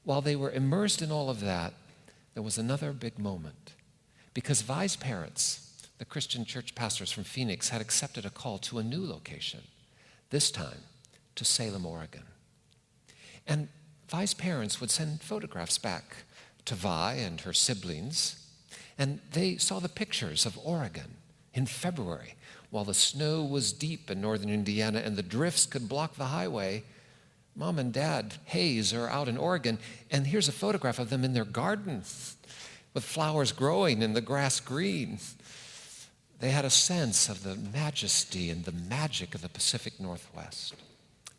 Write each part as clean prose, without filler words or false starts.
While they were immersed in all of that, there was another big moment. Because Vi's parents, the Christian church pastors from Phoenix, had accepted a call to a new location, this time to Salem, Oregon. And Vi's parents would send photographs back to Vi and her siblings, and they saw the pictures of Oregon in February, while the snow was deep in northern Indiana and the drifts could block the highway. Mom and Dad Hayes are out in Oregon, and here's a photograph of them in their garden with flowers growing and the grass green. They had a sense of the majesty and the magic of the Pacific Northwest.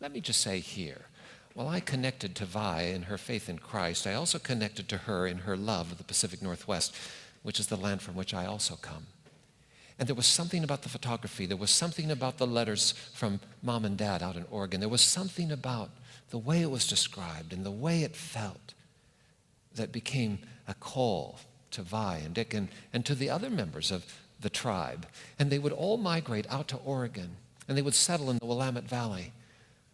Let me just say here, while I connected to Vi in her faith in Christ, I also connected to her in her love of the Pacific Northwest, which is the land from which I also come. And there was something about the photography, there was something about the letters from Mom and Dad out in Oregon, there was something about the way it was described and the way it felt that became a call to Vi and Dick and to the other members of the tribe. And they would all migrate out to Oregon, and they would settle in the Willamette Valley,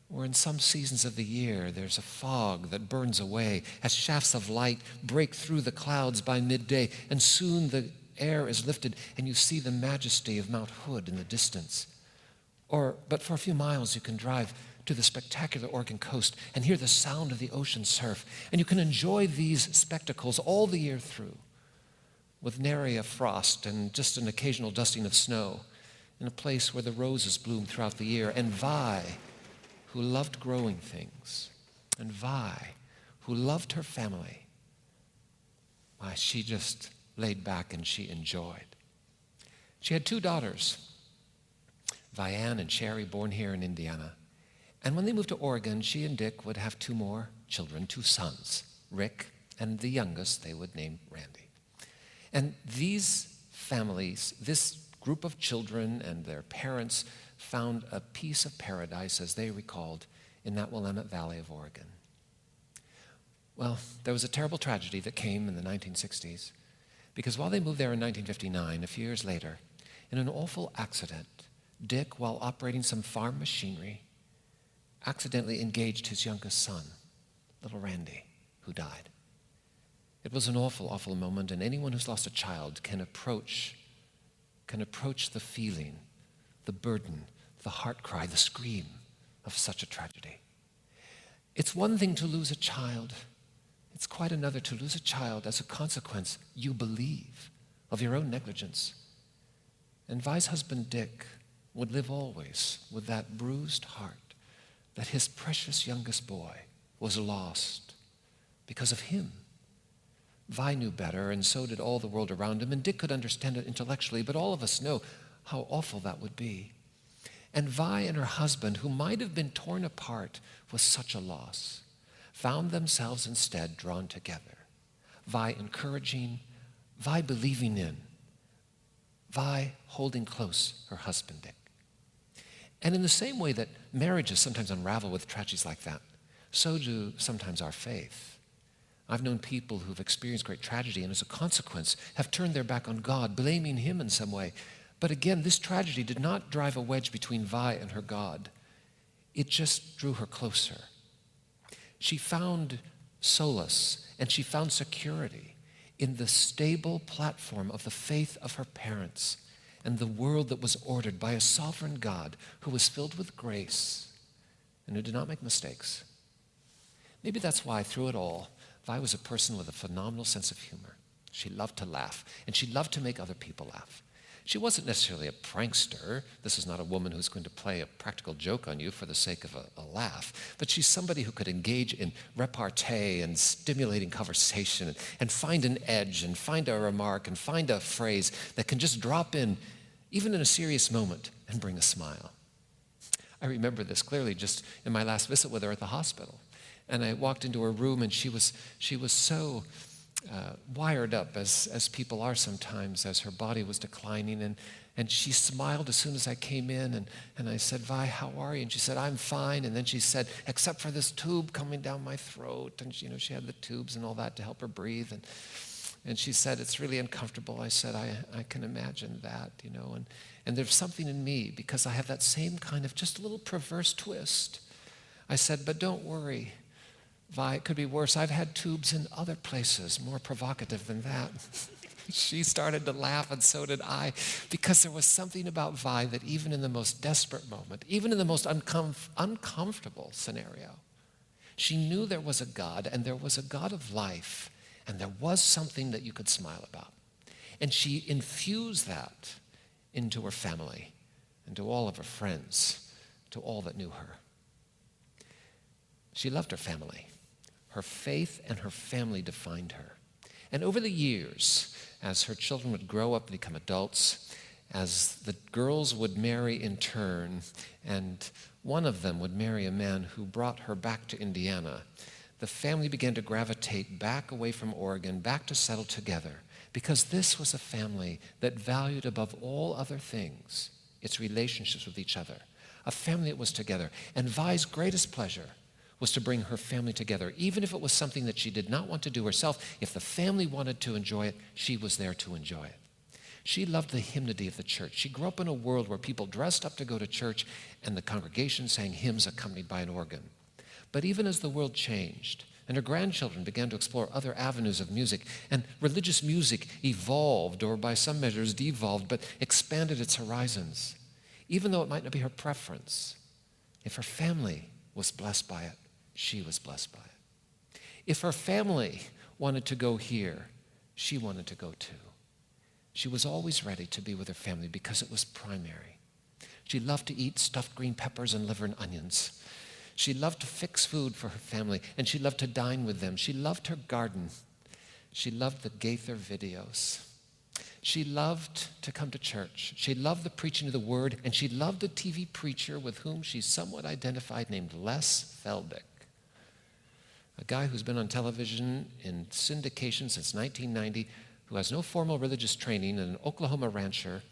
where in some seasons of the year there's a fog that burns away as shafts of light break through the clouds by midday, and soon the air is lifted and you see the majesty of Mount Hood in the distance. But for a few miles you can drive to the spectacular Oregon coast and hear the sound of the ocean surf, and you can enjoy these spectacles all the year through, with nary a frost and just an occasional dusting of snow, in a place where the roses bloom throughout the year. And Vi, who loved growing things, and Vi, who loved her family, why, she just laid back and she enjoyed. She had 2 daughters, Vianne and Sherry, born here in Indiana. And when they moved to Oregon, she and Dick would have 2 more children, 2 sons, Rick, and the youngest they would name Randy. And these families, this group of children and their parents, found a piece of paradise, as they recalled, in that Willamette Valley of Oregon. Well, there was a terrible tragedy that came in the 1960s, because while they moved there in 1959, a few years later, in an awful accident, Dick, while operating some farm machinery, accidentally engaged his youngest son, little Randy, who died. It was an awful, awful moment, and anyone who's lost a child can approach the feeling, the burden, the heart cry, the scream of such a tragedy. It's one thing to lose a child. It's quite another to lose a child as a consequence, you believe, of your own negligence. And Vi's husband, Dick, would live always with that bruised heart that his precious youngest boy was lost because of him. Vi knew better, and so did all the world around him, and Dick could understand it intellectually, but all of us know how awful that would be. And Vi and her husband, who might have been torn apart with such a loss, found themselves instead drawn together. Vi encouraging, Vi believing in, Vi holding close her husband, Dick. And in the same way that marriages sometimes unravel with tragedies like that, so do sometimes our faith. I've known people who've experienced great tragedy and as a consequence have turned their back on God, blaming him in some way. But again, this tragedy did not drive a wedge between Vi and her God. It just drew her closer. She found solace and she found security in the stable platform of the faith of her parents and the world that was ordered by a sovereign God who was filled with grace and who did not make mistakes. Maybe that's why through it all, Vi was a person with a phenomenal sense of humor. She loved to laugh, and she loved to make other people laugh. She wasn't necessarily a prankster. This is not a woman who's going to play a practical joke on you for the sake of a laugh. But she's somebody who could engage in repartee and stimulating conversation and find an edge and find a remark and find a phrase that can just drop in, even in a serious moment, and bring a smile. I remember this clearly just in my last visit with her at the hospital. And I walked into her room, and she was so wired up, as people are sometimes, as her body was declining. And she smiled as soon as I came in, and I said, Vi, how are you? And she said, I'm fine. And then she said, except for this tube coming down my throat. And she had the tubes and all that to help her breathe. And she said, it's really uncomfortable. I said, I can imagine that, And there's something in me, because I have that same kind of just a little perverse twist. I said, but don't worry. Vi, it could be worse. I've had tubes in other places, more provocative than that. She started to laugh, and so did I, because there was something about Vi that even in the most desperate moment, even in the most uncomfortable scenario, she knew there was a God, and there was a God of life, and there was something that you could smile about. And she infused that into her family, and to all of her friends, to all that knew her. She loved her family. Her faith and her family defined her. And over the years, as her children would grow up and become adults, as the girls would marry in turn, and one of them would marry a man who brought her back to Indiana, the family began to gravitate back away from Oregon, back to settle together, because this was a family that valued above all other things its relationships with each other, a family that was together. And Vi's greatest pleasure was to bring her family together, even if it was something that she did not want to do herself. If the family wanted to enjoy it, she was there to enjoy it. She loved the hymnody of the church. She grew up in a world where people dressed up to go to church and the congregation sang hymns accompanied by an organ. But even as the world changed and her grandchildren began to explore other avenues of music, and religious music evolved, or by some measures devolved, but expanded its horizons, even though it might not be her preference, if her family was blessed by it, she was blessed by it. If her family wanted to go here, she wanted to go too. She was always ready to be with her family because it was primary. She loved to eat stuffed green peppers and liver and onions. She loved to fix food for her family, and she loved to dine with them. She loved her garden. She loved the Gaither videos. She loved to come to church. She loved the preaching of the word, and she loved the TV preacher with whom she somewhat identified named Les Feldick, a guy who's been on television in syndication since 1990, who has no formal religious training, and an Oklahoma rancher,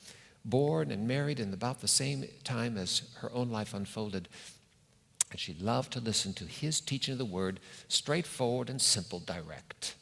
born and married in about the same time as her own life unfolded. And she loved to listen to his teaching of the word, straightforward and simple, direct.